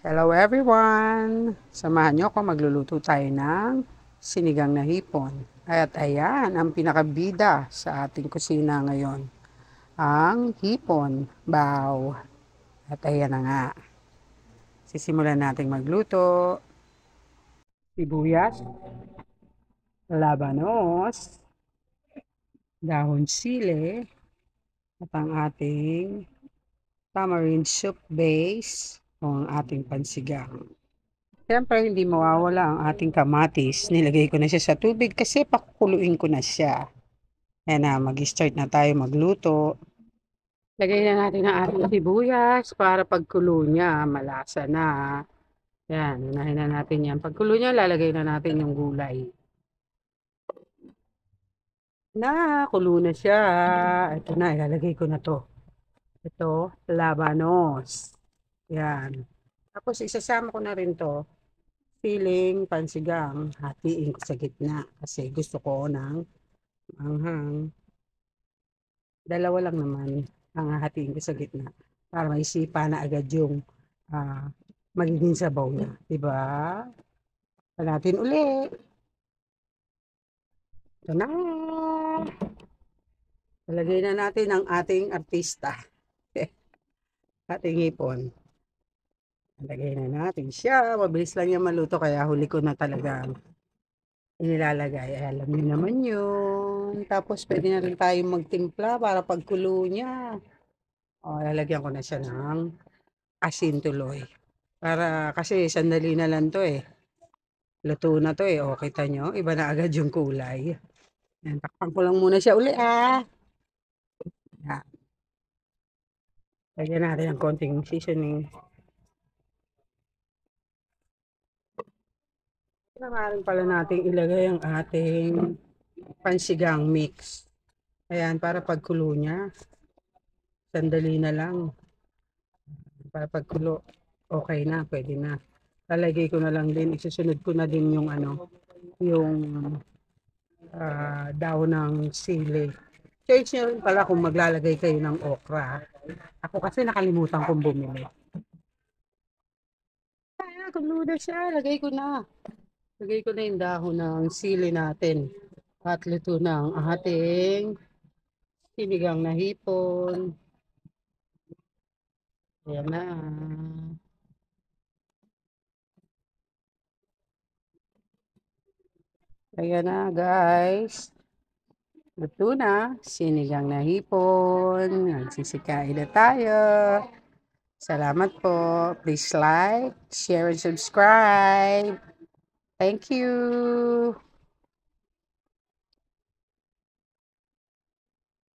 Hello everyone! Samahan niyo ako, magluluto tayo ng sinigang na hipon. At ayan, ang pinakabida sa ating kusina ngayon, ang hipon bao. At ayan na nga, sisimulan nating magluto. Sibuyas, labanos, dahon sili, at ang ating tamarind soup base o ang ating pansigang. Siyempre, hindi mawawala ang ating kamatis. Nilagay ko na siya sa tubig kasi pakukuluin ko na siya. Ayan na, mag-start na tayo magluto. Lagay na natin ang ating sibuyas para pagkulo niya, malasa na. Yan, unahin na natin yan. Pagkulo niya, lalagay na natin yung gulay. Kulo na siya. Ito na, ilalagay ko na to. Ito, labanos. Yan. Tapos isasama ko na rin to. Piling pansigang, hatiin ko sa gitna kasi gusto ko ng manghang. Dalawa lang naman ang hahatiin ko sa gitna para maisipa na agad yung ah, magiging sabaw niya. Diba? Natin uli. Ito na. Talagay na natin ang ating artista. Ating hipon. Lagay na natin siya. Mabilis lang yan maluto kaya huli ko na talaga inilalagay. Ay, alam niyo naman yun. Tapos pwede na rin tayong magtimpla para pagkulo niya. O, lalagyan ko na siya ng asin tuloy. Para kasi sandali na lang to eh. Luto na to eh. O, kita nyo? Iba na agad yung kulay. Yan, takpan ko lang muna siya uli ah. Yan. Lagyan natin ng konting seasoning. Kailangan pala natin ilagay ang ating pansigang mix. Ayan, para pagkulo niya. Sandali na lang. Para pagkulo, okay na, pwede na. Lalagay ko na lang din, isusunod ko na din yung yung daw ng sili. Change nyo rin pala kung maglalagay kayo ng okra. Ako kasi nakalimutan kong bumili. Kung na siya, lagay ko na. Lagay ko na yung dahon ng sili natin. At luto na ang ating sinigang na hipon. Ayan na. Ayan na guys. Luto na. Sinigang na hipon. Nagsisikain na tayo. Salamat po. Please like, share, and subscribe. Thank you.